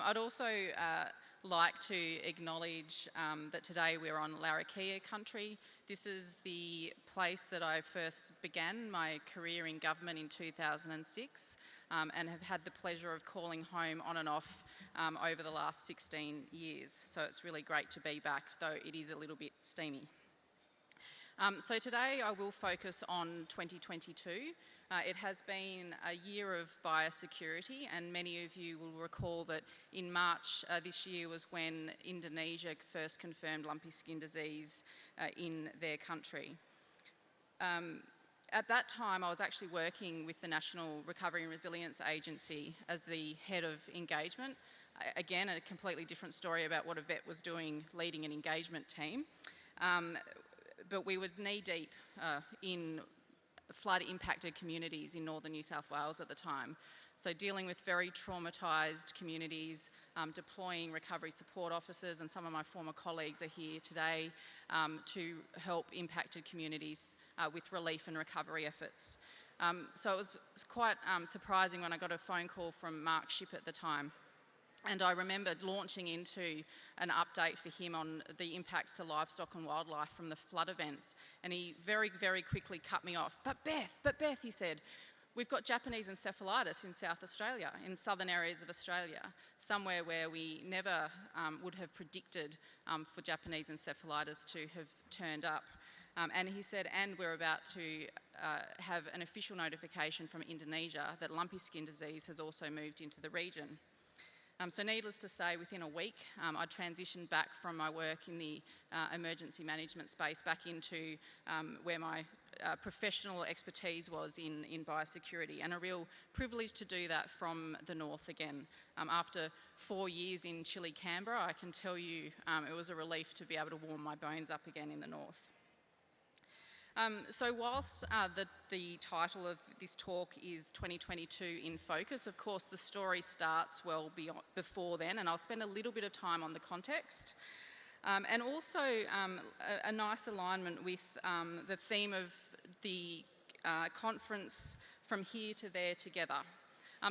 I'd also like to acknowledge that today we're on Larrakia country. This is the place that I first began my career in government in 2006 and have had the pleasure of calling home on and off over the last 16 years. So it's really great to be back, though it is a little bit steamy. So today I will focus on 2022. It has been a year of biosecurity, and many of you will recall that in March this year was when Indonesia first confirmed lumpy skin disease in their country. At that time, I was actually working with the National Recovery and Resilience Agency as the head of engagement. Again, a completely different story about what a vet was doing leading an engagement team. But we were knee-deep in flood-impacted communities in northern New South Wales at the time. So dealing with very traumatised communities, deploying recovery support officers, and some of my former colleagues are here today to help impacted communities with relief and recovery efforts. So it was quite surprising when I got a phone call from Mark Shipp at the time. And I remembered launching into an update for him on the impacts to livestock and wildlife from the flood events. And he very, very quickly cut me off. But Beth, he said, we've got Japanese encephalitis in South Australia, in southern areas of Australia, somewhere where we never would have predicted for Japanese encephalitis to have turned up. And he said, and we're about to have an official notification from Indonesia that lumpy skin disease has also moved into the region. So needless to say, within a week, I transitioned back from my work in the emergency management space back into where my professional expertise was in biosecurity, and a real privilege to do that from the north again. After 4 years in chilly Canberra, I can tell you it was a relief to be able to warm my bones up again in the north. So whilst the title of this talk is 2022 in focus, of course the story starts well before then, and I'll spend a little bit of time on the context. And also a nice alignment with the theme of the conference From Here to There Together.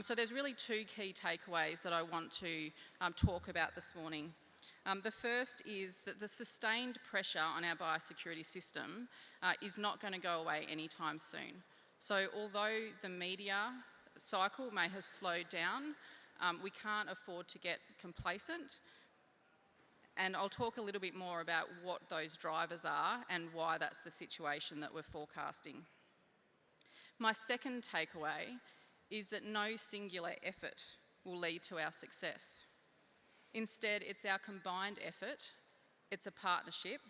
So there's really two key takeaways that I want to talk about this morning. The first is that the sustained pressure on our biosecurity system is not going to go away anytime soon. So although the media cycle may have slowed down, we can't afford to get complacent. And I'll talk a little bit more about what those drivers are and why that's the situation that we're forecasting. My second takeaway is that no singular effort will lead to our success. Instead, it's our combined effort, it's a partnership,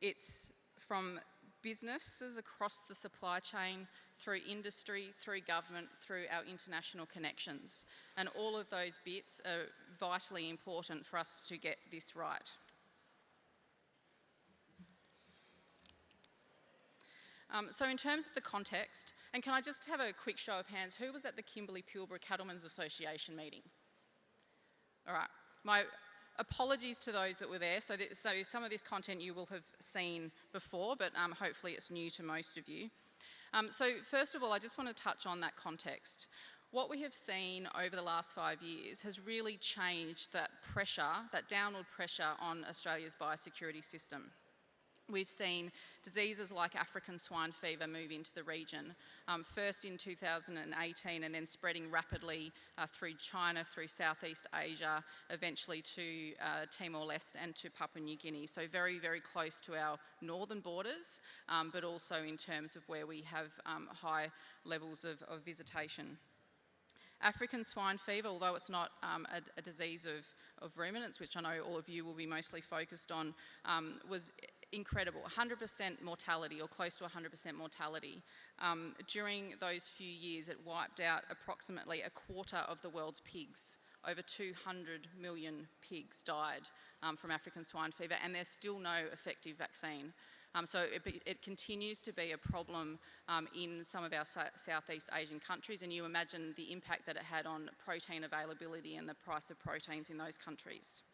it's from businesses across the supply chain, through industry, through government, through our international connections. And all of those bits are vitally important for us to get this right. So in terms of the context, and can I just have a quick show of hands, who was at the Kimberley-Pilbara Cattlemen's Association meeting? All right, my apologies to those that were there. So some of this content you will have seen before, but hopefully it's new to most of you. So first of all, I just want to touch on that context. What we have seen over the last 5 years has really changed that pressure, that downward pressure on Australia's biosecurity system. We've seen diseases like African swine fever move into the region, first in 2018 and then spreading rapidly through China, through Southeast Asia, eventually to Timor-Leste and to Papua New Guinea. So very, very close to our northern borders, but also in terms of where we have high levels of visitation. African swine fever, although it's not a disease of ruminants, which I know all of you will be mostly focused on, was incredible, 100% mortality or close to 100% mortality. During those few years, it wiped out approximately a quarter of the world's pigs. Over 200 million pigs died from African swine fever, and there's still no effective vaccine. So it continues to be a problem in some of our Southeast Asian countries, and you imagine the impact that it had on protein availability and the price of proteins in those countries.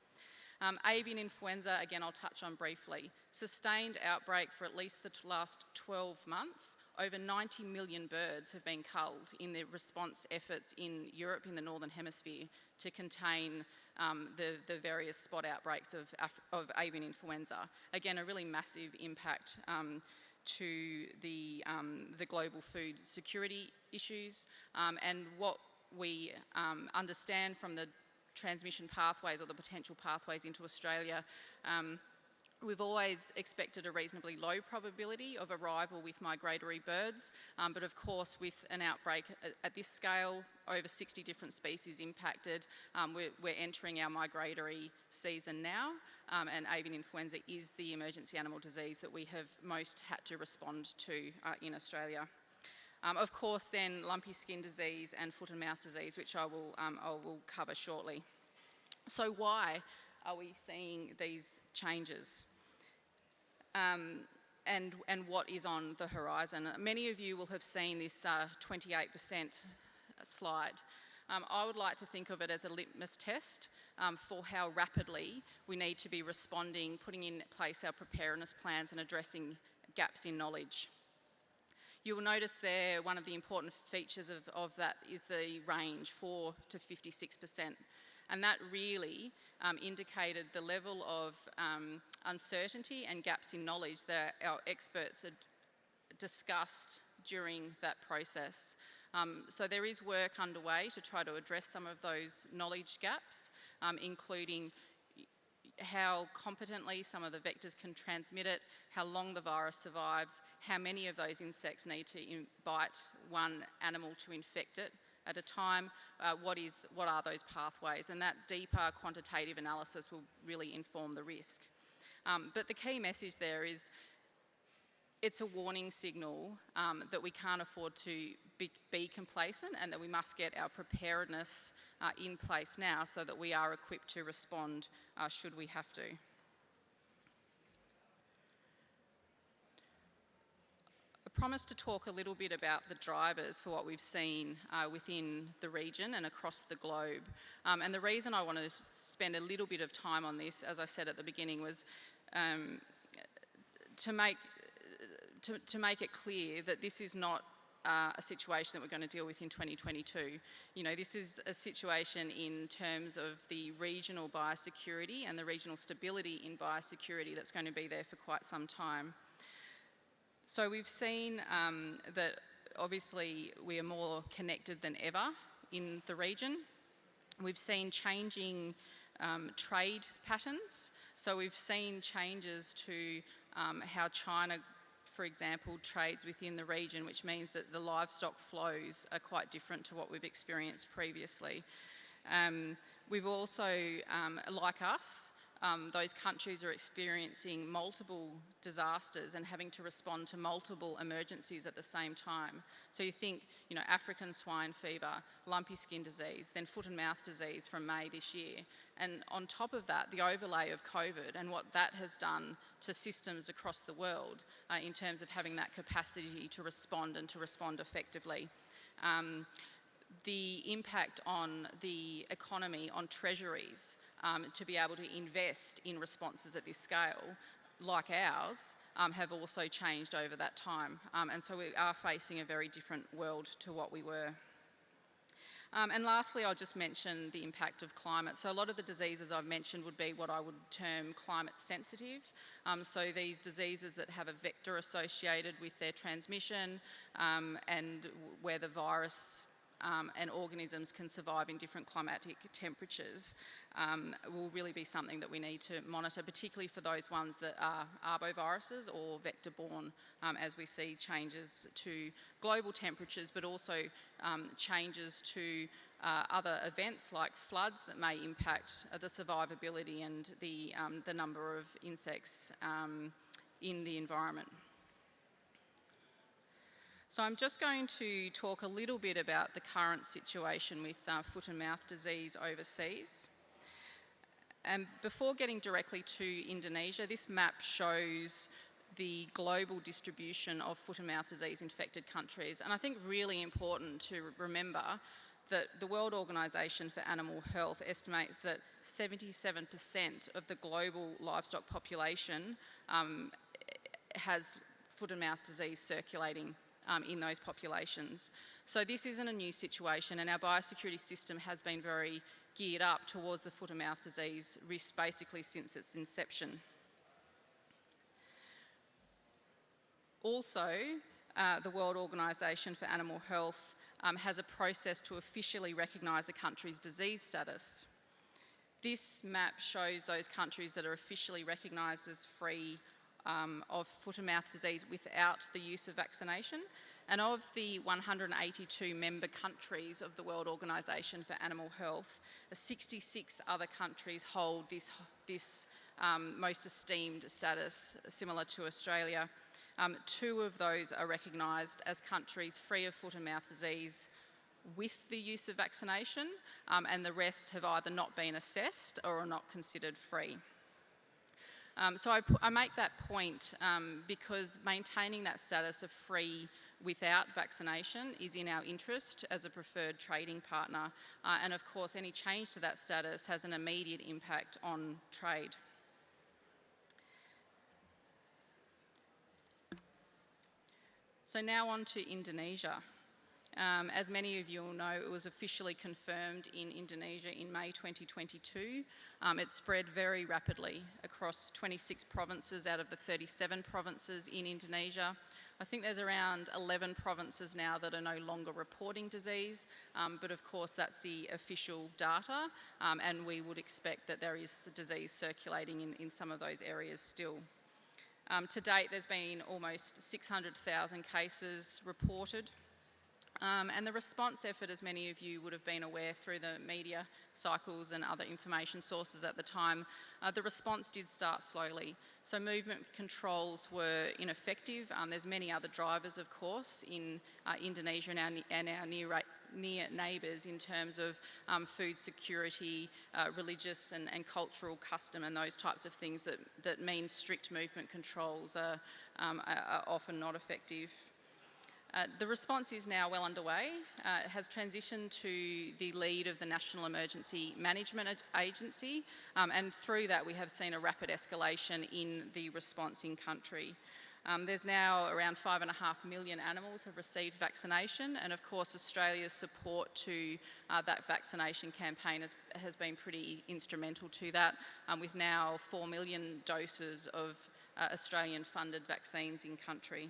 Avian influenza, again, I'll touch on briefly. Sustained outbreak for at least the last 12 months. Over 90 million birds have been culled in the response efforts in Europe, in the Northern Hemisphere, to contain the various spot outbreaks of avian influenza. Again, a really massive impact to the global food security issues, and what we understand from the transmission pathways or the potential pathways into Australia, we've always expected a reasonably low probability of arrival with migratory birds, but of course with an outbreak at this scale, over 60 different species impacted, we're entering our migratory season now, and avian influenza is the emergency animal disease that we have most had to respond to in Australia. Of course then lumpy skin disease and foot and mouth disease, which I will cover shortly. So why are we seeing these changes? And what is on the horizon? Many of you will have seen this 28% slide. I would like to think of it as a litmus test for how rapidly we need to be responding, putting in place our preparedness plans and addressing gaps in knowledge. You will notice there one of the important features of that is the range, 4 to 56%. And that really indicated the level of uncertainty and gaps in knowledge that our experts had discussed during that process. So there is work underway to try to address some of those knowledge gaps, including how competently some of the vectors can transmit it, how long the virus survives, how many of those insects need to bite one animal to infect it at a time, what are those pathways, and that deeper quantitative analysis will really inform the risk. But the key message there is it's a warning signal that we can't afford to be complacent, and that we must get our preparedness in place now so that we are equipped to respond should we have to. I promised to talk a little bit about the drivers for what we've seen within the region and across the globe. And the reason I want to spend a little bit of time on this, as I said at the beginning, was to make it clear that this is not a situation that we're going to deal with in 2022. You know, this is a situation in terms of the regional biosecurity and the regional stability in biosecurity that's going to be there for quite some time. So we've seen that obviously we are more connected than ever in the region. We've seen changing trade patterns. So we've seen changes to how China, for example, trades within the region, which means that the livestock flows are quite different to what we've experienced previously. We've also, like us, those countries are experiencing multiple disasters and having to respond to multiple emergencies at the same time. So you think, you know, African swine fever, lumpy skin disease, then foot and mouth disease from May this year. And on top of that, the overlay of COVID and what that has done to systems across the world in terms of having that capacity to respond and to respond effectively. The impact on the economy, on treasuries, to be able to invest in responses at this scale, like ours, have also changed over that time. And so we are facing a very different world to what we were. And lastly, I'll just mention the impact of climate. So a lot of the diseases I've mentioned would be what I would term climate sensitive. So these diseases that have a vector associated with their transmission and where the virus and organisms can survive in different climatic temperatures will really be something that we need to monitor, particularly for those ones that are arboviruses or vector-borne, as we see changes to global temperatures, but also changes to other events like floods that may impact the survivability and the number of insects in the environment. So I'm just going to talk a little bit about the current situation with foot and mouth disease overseas. And before getting directly to Indonesia, this map shows the global distribution of foot and mouth disease infected countries. And I think really important to remember the World Organization for Animal Health estimates that 77% of the global livestock population has foot and mouth disease circulating in those populations. So this isn't a new situation, and our biosecurity system has been very geared up towards the foot and mouth disease risk basically since its inception. Also, the World Organization for Animal Health has a process to officially recognise a country's disease status. This map shows those countries that are officially recognised as free of foot and mouth disease without the use of vaccination. And of the 182 member countries of the World Organization for Animal Health, 66 other countries hold this most esteemed status, similar to Australia. 2 of those are recognised as countries free of foot and mouth disease with the use of vaccination, and the rest have either not been assessed or are not considered free. So I make that point because maintaining that status of free without vaccination is in our interest as a preferred trading partner, and of course any change to that status has an immediate impact on trade. So now on to Indonesia. As many of you will know, it was officially confirmed in Indonesia in May 2022. It spread very rapidly across 26 provinces out of the 37 provinces in Indonesia. I think there's around 11 provinces now that are no longer reporting disease, but of course that's the official data, and we would expect that there is disease circulating in some of those areas still. To date, there's been almost 600,000 cases reported. And the response effort, as many of you would have been aware through the media cycles and other information sources at the time, the response did start slowly. So movement controls were ineffective. There's many other drivers, of course, in Indonesia and our near neighbours in terms of food security, religious and cultural custom and those types of things that mean strict movement controls are often not effective. The response is now well underway. It has transitioned to the lead of the National Emergency Management Agency, and through that we have seen a rapid escalation in the response in country. There's now around 5.5 million animals have received vaccination, and of course Australia's support to that vaccination campaign has been pretty instrumental to that, with now 4 million doses of Australian funded vaccines in country.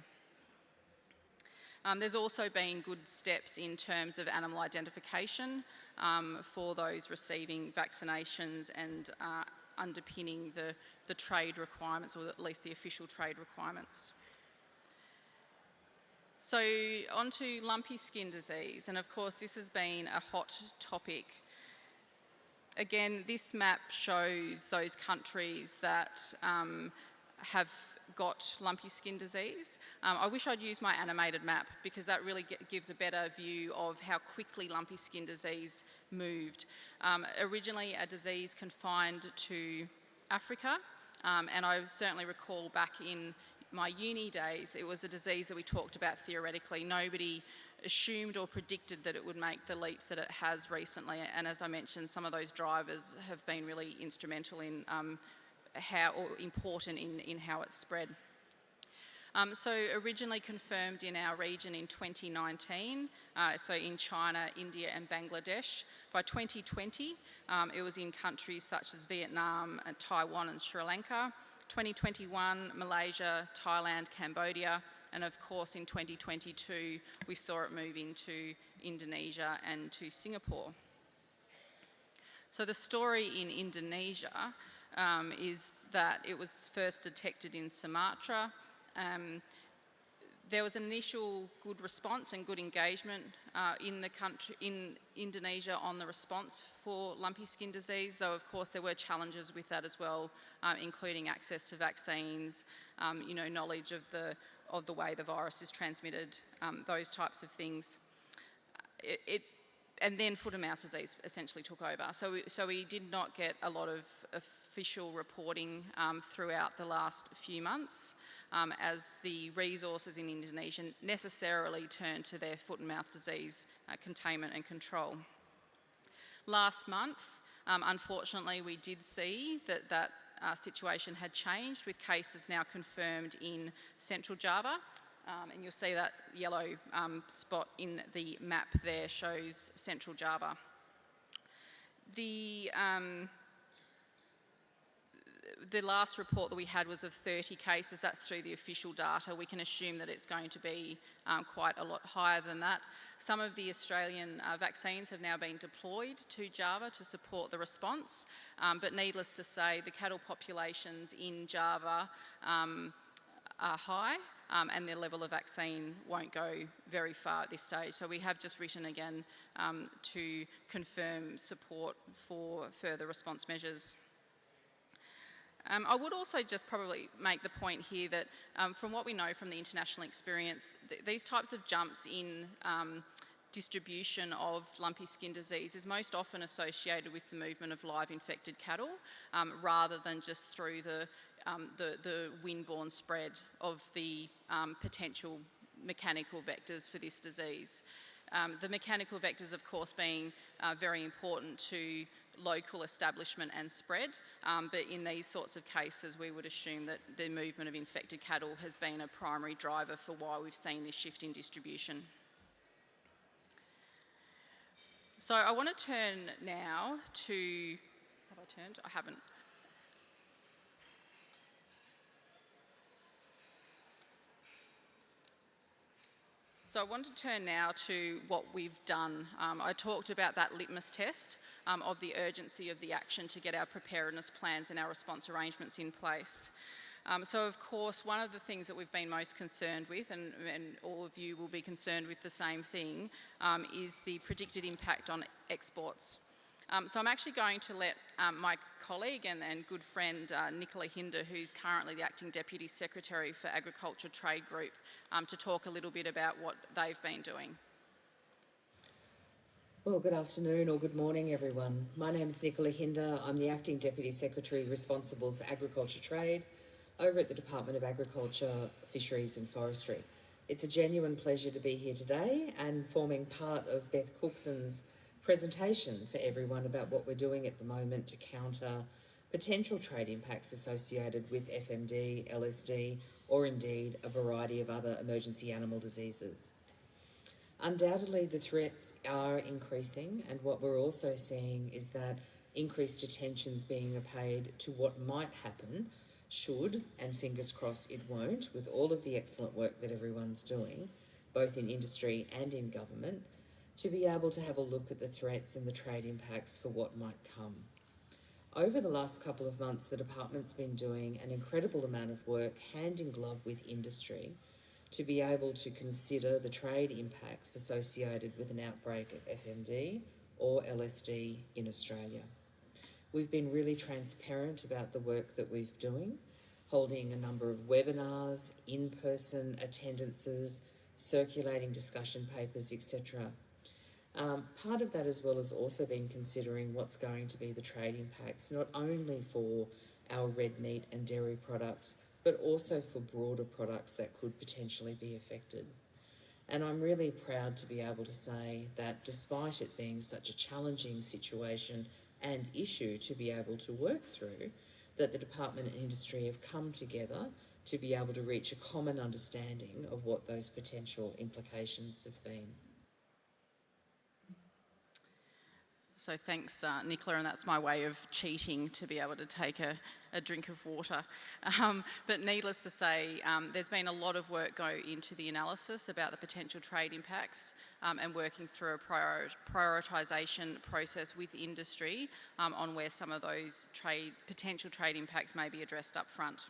There's also been good steps in terms of animal identification for those receiving vaccinations and underpinning the trade requirements, or at least the official trade requirements. So on to lumpy skin disease, and of course this has been a hot topic. Again, this map shows those countries that have got lumpy skin disease. I wish I'd used my animated map because that really gives a better view of how quickly lumpy skin disease moved. Originally a disease confined to Africa, and I certainly recall back in my uni days, it was a disease that we talked about theoretically. Nobody assumed or predicted that it would make the leaps that it has recently, and as I mentioned, some of those drivers have been really instrumental in important in how it's spread. So originally confirmed in our region in 2019, so in China, India and Bangladesh. By 2020, it was in countries such as Vietnam, Taiwan and Sri Lanka. 2021, Malaysia, Thailand, Cambodia, and of course in 2022, we saw it move into Indonesia and to Singapore. So the story in Indonesia is that it was first detected in Sumatra. There was an initial good response and good engagement in Indonesia on the response for lumpy skin disease, though of course there were challenges with that as well, including access to vaccines, knowledge of the way the virus is transmitted, those types of things. And then foot and mouth disease essentially took over. So we did not get a lot of official reporting throughout the last few months as the resources in Indonesia necessarily turn to their foot and mouth disease containment and control. Last month, unfortunately, we did see that situation had changed, with cases now confirmed in Central Java. And you'll see that yellow spot in the map there shows Central Java. The last report that we had was of 30 cases. That's through the official data. We can assume that it's going to be quite a lot higher than that. Some of the Australian vaccines have now been deployed to Java to support the response, but needless to say, the cattle populations in Java are high, and their level of vaccine won't go very far at this stage. So we have just written again to confirm support for further response measures. I would also just probably make the point here that from what we know from the international experience, these types of jumps in distribution of lumpy skin disease is most often associated with the movement of live infected cattle rather than just through the wind-borne spread of the potential mechanical vectors for this disease. The mechanical vectors, of course, being very important to local establishment and spread, but in these sorts of cases we would assume that the movement of infected cattle has been a primary driver for why we've seen this shift in distribution. So I want to turn now to, have I turned? I haven't. So I want to turn now to what we've done. I talked about that litmus test of the urgency of the action to get our preparedness plans and our response arrangements in place. So of course, one of the things that we've been most concerned with, and all of you will be concerned with the same thing, is the predicted impact on exports. So I'm actually going to let my colleague and good friend Nicola Hinder, who's currently the Acting Deputy Secretary for Agriculture Trade Group, to talk a little bit about what they've been doing. Well, good afternoon or good morning, everyone. My name is Nicola Hinder. I'm the Acting Deputy Secretary responsible for Agriculture Trade over at the Department of Agriculture, Fisheries and Forestry. It's a genuine pleasure to be here today and forming part of Beth Cookson's presentation for everyone about what we're doing at the moment to counter potential trade impacts associated with FMD, LSD, or indeed a variety of other emergency animal diseases. Undoubtedly, the threats are increasing, and what we're also seeing is that increased attention's being paid to what might happen should, and fingers crossed it won't, with all of the excellent work that everyone's doing, both in industry and in government, to be able to have a look at the threats and the trade impacts for what might come. Over the last couple of months, the department's been doing an incredible amount of work hand in glove with industry to be able to consider the trade impacts associated with an outbreak of FMD or LSD in Australia. We've been really transparent about the work that we're doing, holding a number of webinars, in-person attendances, circulating discussion papers, etc. Part of that as well has also been considering what's going to be the trade impacts, not only for our red meat and dairy products, but also for broader products that could potentially be affected. And I'm really proud to be able to say that despite it being such a challenging situation and issue to be able to work through, that the department and industry have come together to be able to reach a common understanding of what those potential implications have been. So thanks, Nicola, and that's my way of cheating to be able to take a drink of water. But needless to say, there's been a lot of work go into the analysis about the potential trade impacts and working through a prioritisation process with industry on where some of those potential trade impacts may be addressed up front.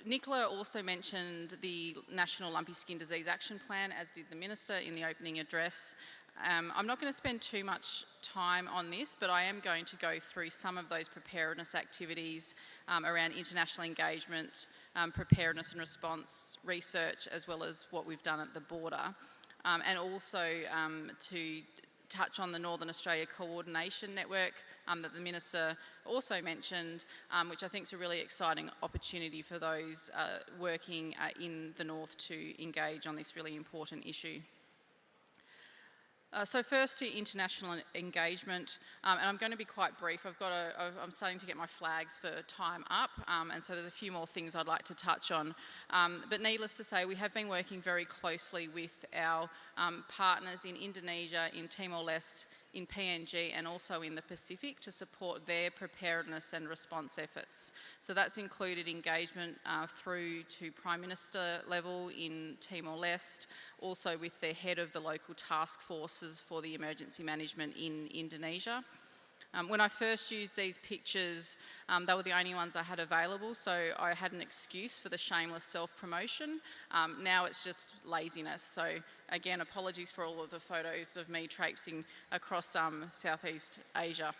Nicola also mentioned the National Lumpy Skin Disease Action Plan, as did the Minister in the opening address. I'm not going to spend too much time on this, but I am going to go through some of those preparedness activities around international engagement, preparedness and response research, as well as what we've done at the border, and also to touch on the Northern Australia Coordination Network that the Minister also mentioned, which I think is a really exciting opportunity for those working in the North to engage on this really important issue. So first to international engagement, and I'm going to be quite brief. I'm starting to get my flags for time up, and so there's a few more things I'd like to touch on. But needless to say, we have been working very closely with our partners in Indonesia, in Timor-Leste, in PNG and also in the Pacific to support their preparedness and response efforts. So that's included engagement through to Prime Minister level in Timor-Leste, also with the head of the local task forces for the emergency management in Indonesia. When I first used these pictures, they were the only ones I had available, so I had an excuse for the shameless self-promotion. Now it's just laziness. So again, apologies for all of the photos of me traipsing across Southeast Asia.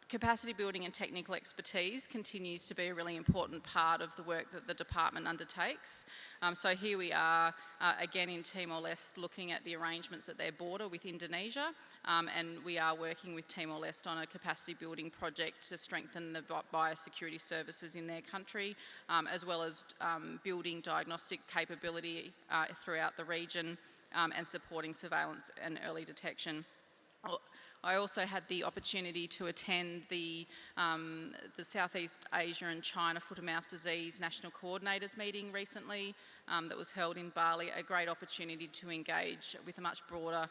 Capacity building and technical expertise continues to be a really important part of the work that the department undertakes. So here we are again in Timor-Leste looking at the arrangements at their border with Indonesia, and we are working with Timor-Leste on a capacity building project to strengthen the biosecurity services in their country, as well as building diagnostic capability throughout the region and supporting surveillance and early detection. I also had the opportunity to attend the Southeast Asia and China Foot and Mouth Disease National Coordinators meeting recently that was held in Bali, a great opportunity to engage with a much broader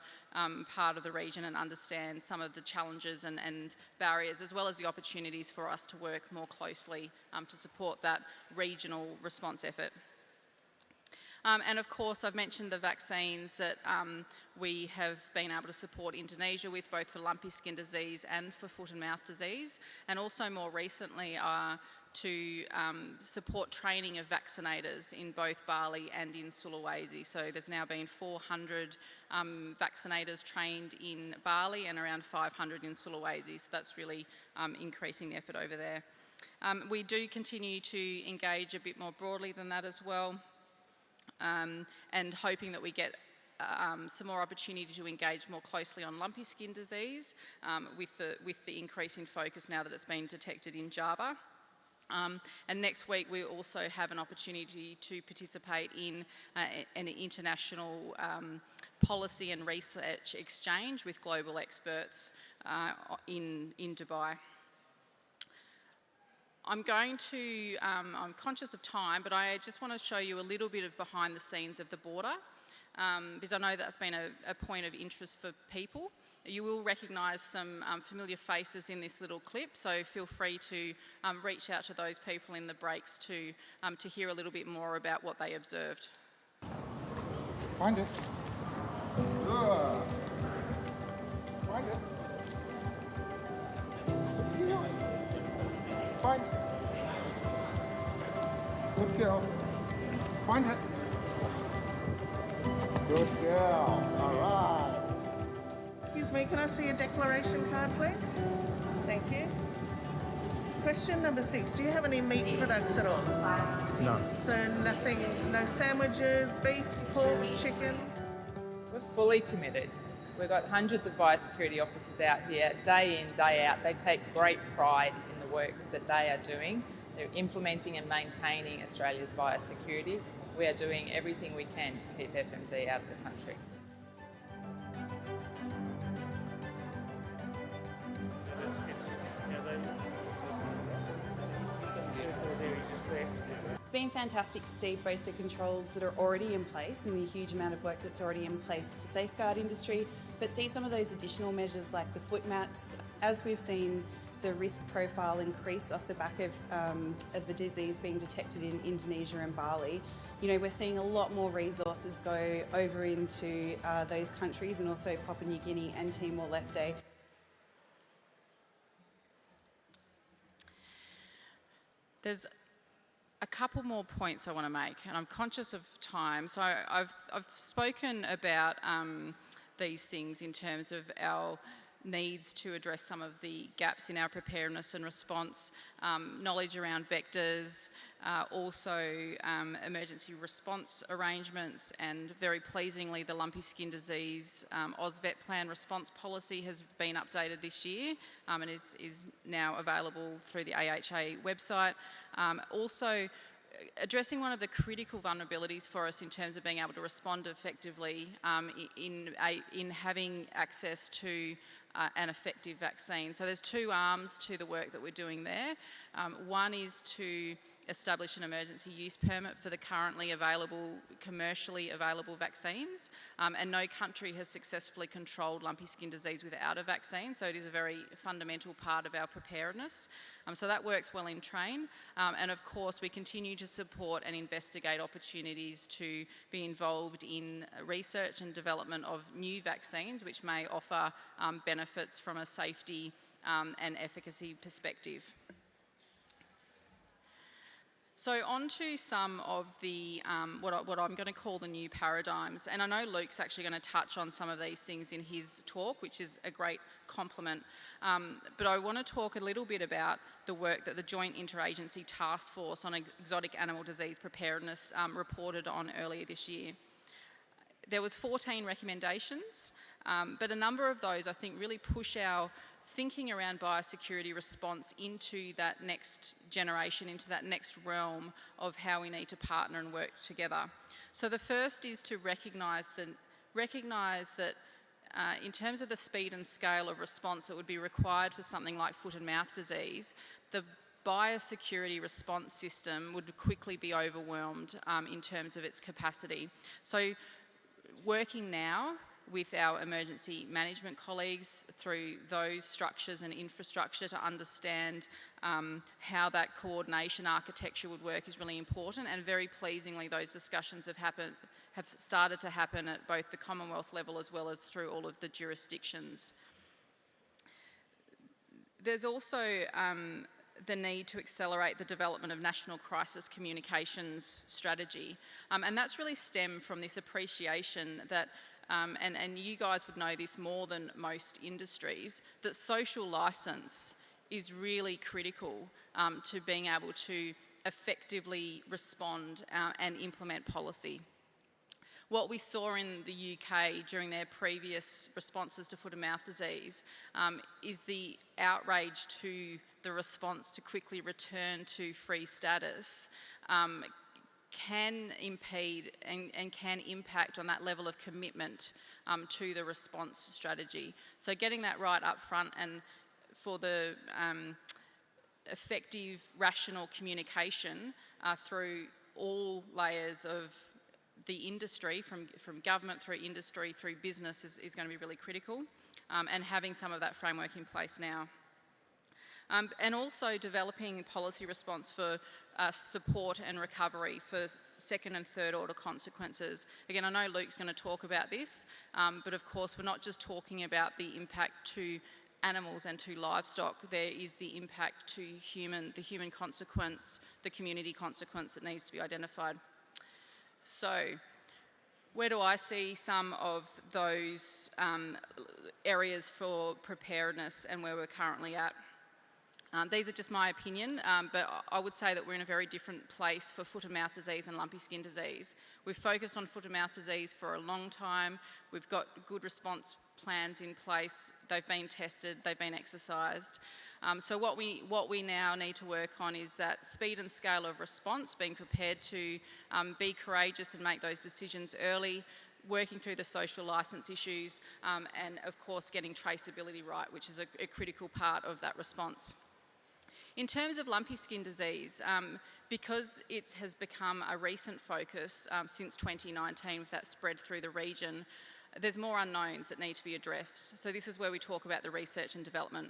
part of the region and understand some of the challenges and barriers, as well as the opportunities for us to work more closely to support that regional response effort. And of course, I've mentioned the vaccines that we have been able to support Indonesia with, both for lumpy skin disease and for foot and mouth disease, and also more recently to support training of vaccinators in both Bali and in Sulawesi. So there's now been 400 vaccinators trained in Bali and around 500 in Sulawesi, so that's really increasing the effort over there. We do continue to engage a bit more broadly than that as well. And hoping that we get some more opportunity to engage more closely on lumpy skin disease with the increase in focus now that it's been detected in Java. And next week we also have an opportunity to participate in an international policy and research exchange with global experts in Dubai. I'm conscious of time, but I just want to show you a little bit of behind the scenes of the border, because I know that's been a point of interest for people. You will recognise some familiar faces in this little clip, so feel free to reach out to those people in the breaks to hear a little bit more about what they observed. Find it. Good. Find it. Find it. Good girl. Find it. Good girl. All right. Excuse me, can I see a declaration card, please? Thank you. Question number 6. Do you have any meat products at all? No. So nothing, no sandwiches, beef, pork, chicken? We're fully committed. We've got hundreds of biosecurity officers out here, day in, day out. They take great pride in the work that they are doing. They're implementing and maintaining Australia's biosecurity. We are doing everything we can to keep FMD out of the country. It's been fantastic to see both the controls that are already in place and the huge amount of work that's already in place to safeguard industry, but see some of those additional measures like the foot mats. As we've seen the risk profile increase off the back of the disease being detected in Indonesia and Bali, you know, we're seeing a lot more resources go over into those countries, and also Papua New Guinea and Timor-Leste. There's a couple more points I want to make, and I'm conscious of time. So I've spoken about these things in terms of our needs to address some of the gaps in our preparedness and response, knowledge around vectors, also emergency response arrangements, and very pleasingly the lumpy skin disease AusVet plan response policy has been updated this year and is now available through the AHA website. Also, addressing one of the critical vulnerabilities for us in terms of being able to respond effectively in having access to an effective vaccine. So there's two arms to the work that we're doing there. One is to establish an emergency use permit for the currently available, commercially available vaccines, and no country has successfully controlled lumpy skin disease without a vaccine, so it is a very fundamental part of our preparedness. So that works well in train, and of course we continue to support and investigate opportunities to be involved in research and development of new vaccines which may offer benefits from a safety and efficacy perspective. So on to some of the, what I'm going to call the new paradigms, and I know Luke's actually going to touch on some of these things in his talk, which is a great compliment, but I want to talk a little bit about the work that the Joint Interagency Task Force on Exotic Animal Disease Preparedness reported on earlier this year. There was 14 recommendations, but a number of those I think really push our thinking around biosecurity response into that next generation, into that next realm of how we need to partner and work together. So the first is to recognise that in terms of the speed and scale of response that would be required for something like foot and mouth disease, the biosecurity response system would quickly be overwhelmed in terms of its capacity. So working now with our emergency management colleagues through those structures and infrastructure to understand how that coordination architecture would work is really important, and very pleasingly those discussions have started to happen at both the Commonwealth level as well as through all of the jurisdictions. There's also the need to accelerate the development of national crisis communications strategy, and that's really stemmed from this appreciation that and you guys would know this more than most industries, that social licence is really critical to being able to effectively respond and implement policy. What we saw in the UK during their previous responses to foot and mouth disease is the outrage to the response to quickly return to free status can impede and can impact on that level of commitment to the response strategy. So getting that right up front and for the effective, rational communication through all layers of the industry, from government through industry through business is going to be really critical, and having some of that framework in place now. And also developing policy response for support and recovery for second and third order consequences. Again, I know Luke's going to talk about this, but of course we're not just talking about the impact to animals and to livestock. There is the impact to the human consequence, the community consequence that needs to be identified. So where do I see some of those areas for preparedness and where we're currently at? These are just my opinion, but I would say that we're in a very different place for foot and mouth disease and lumpy skin disease. We've focused on foot and mouth disease for a long time. We've got good response plans in place. They've been tested, they've been exercised. So what we now need to work on is that speed and scale of response, being prepared to be courageous and make those decisions early, working through the social licence issues, and of course getting traceability right, which is a critical part of that response. In terms of lumpy skin disease, because it has become a recent focus since 2019 with that spread through the region, there's more unknowns that need to be addressed. So this is where we talk about the research and development.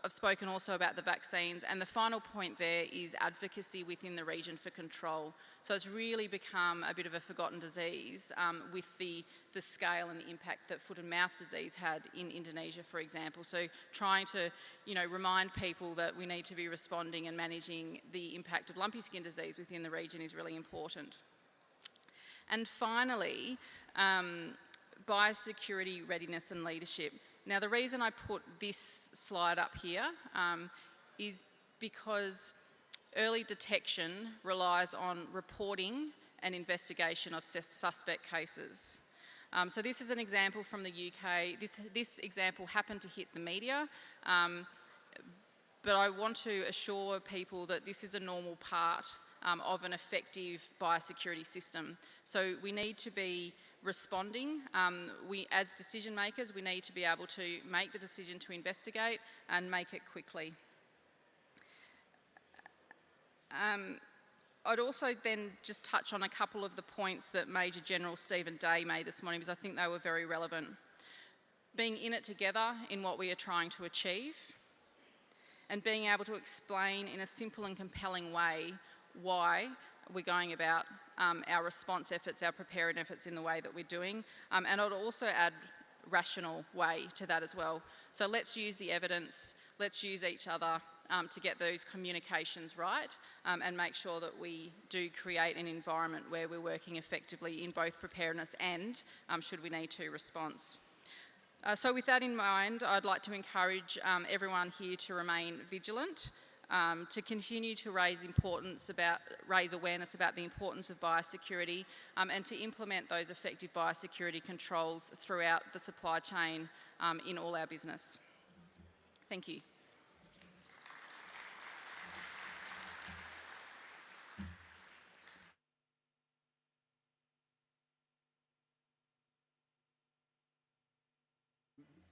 I've spoken also about the vaccines, and the final point there is advocacy within the region for control. So it's really become a bit of a forgotten disease with the scale and the impact that foot and mouth disease had in Indonesia, for example. So trying to, remind people that we need to be responding and managing the impact of lumpy skin disease within the region is really important. And finally, biosecurity, readiness and leadership. Now, the reason I put this slide up here is because early detection relies on reporting and investigation of suspect cases. So this is an example from the UK. This example happened to hit the media, but I want to assure people that this is a normal part of an effective biosecurity system. So we need to be responding. As decision makers, we need to be able to make the decision to investigate and make it quickly. I'd also then just touch on a couple of the points that Major General Stephen Day made this morning, because I think they were very relevant. Being in it together in what we are trying to achieve, and being able to explain in a simple and compelling way why we're going about our response efforts, our preparedness efforts in the way that we're doing. And I'd also add rational way to that as well. So let's use the evidence, let's use each other to get those communications right and make sure that we do create an environment where we're working effectively in both preparedness and, should we need to, response. So with that in mind, I'd like to encourage everyone here to remain vigilant, to continue to raise awareness about the importance of biosecurity, and to implement those effective biosecurity controls throughout the supply chain in all our business. Thank you.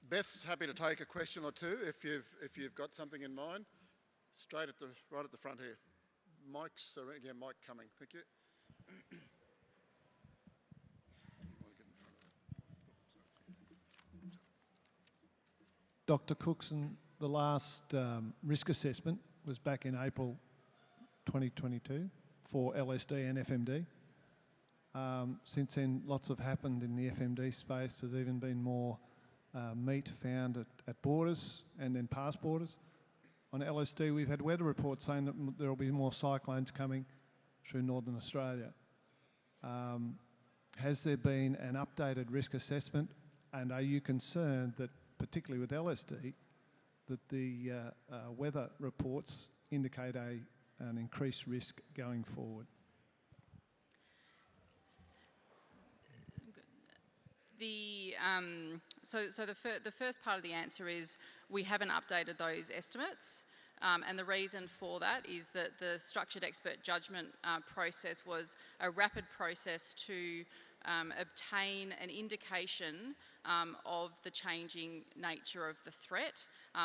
Beth's happy to take a question or two if you've got something in mind. Straight right at the front here. Mike's around. Yeah, Mike coming. Thank you. Dr. Cookson, the last risk assessment was back in April 2022 for LSD and FMD. Since then, lots have happened in the FMD space. There's even been more meat found at borders and then past borders. On LSD, we've had weather reports saying that there will be more cyclones coming through northern Australia. Has there been an updated risk assessment, and are you concerned that, particularly with LSD, that the weather reports indicate an increased risk going forward? So the first part of the answer is we haven't updated those estimates, and the reason for that is that the structured expert judgment process was a rapid process to obtain an indication of the changing nature of the threat,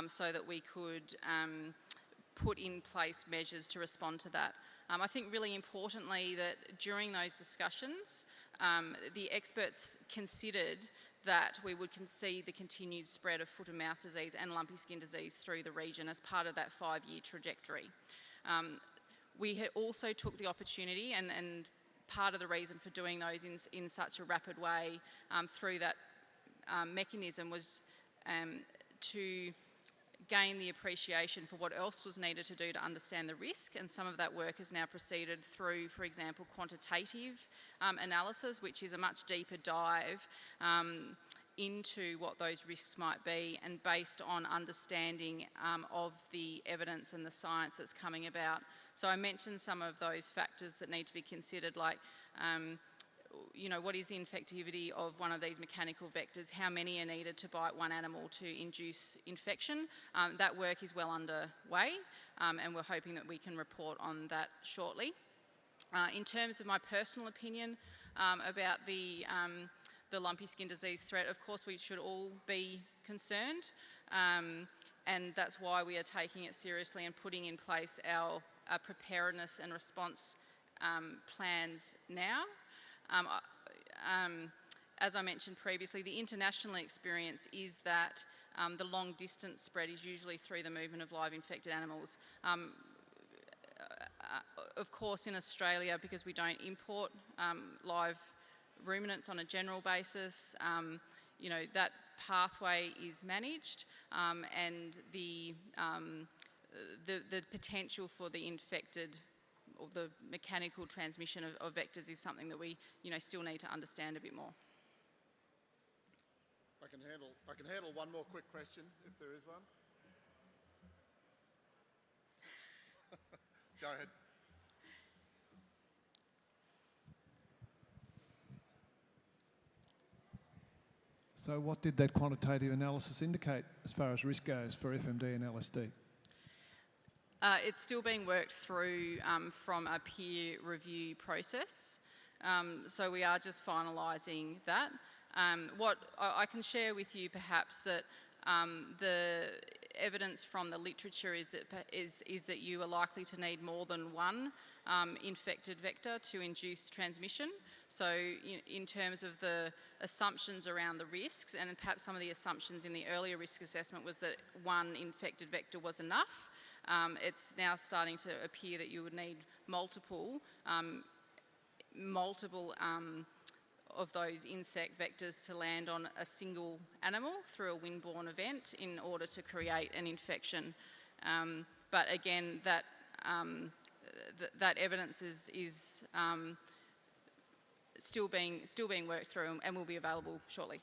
so that we could put in place measures to respond to that. I think really importantly that during those discussions, the experts considered that we would see the continued spread of foot and mouth disease and lumpy skin disease through the region as part of that 5-year trajectory. We also took the opportunity, and part of the reason for doing those in such a rapid way through that mechanism was to gain the appreciation for what else was needed to do to understand the risk, and some of that work has now proceeded through, for example, quantitative analysis, which is a much deeper dive into what those risks might be, and based on understanding of the evidence and the science that's coming about. So I mentioned some of those factors that need to be considered, like what is the infectivity of one of these mechanical vectors? How many are needed to bite one animal to induce infection? That work is well underway, and we're hoping that we can report on that shortly. In terms of my personal opinion about the lumpy skin disease threat, of course we should all be concerned, and that's why we are taking it seriously and putting in place our preparedness and response plans now. As I mentioned previously, the international experience is that the long distance spread is usually through the movement of live infected animals. Of course, in Australia, because we don't import live ruminants on a general basis, that pathway is managed, and the potential for the infected or the mechanical transmission of vectors is something that we still need to understand a bit more. I can handle one more quick question if there is one. Go ahead. So what did that quantitative analysis indicate as far as risk goes for FMD and LSD? It's still being worked through from a peer review process. So we are just finalising that. What I can share with you perhaps that the evidence from the literature is that you are likely to need more than one infected vector to induce transmission. So in terms of the assumptions around the risks, and perhaps some of the assumptions in the earlier risk assessment was that one infected vector was enough. It's now starting to appear that you would need multiple of those insect vectors to land on a single animal through a wind-borne event in order to create an infection. But again, that evidence is still being worked through and will be available shortly.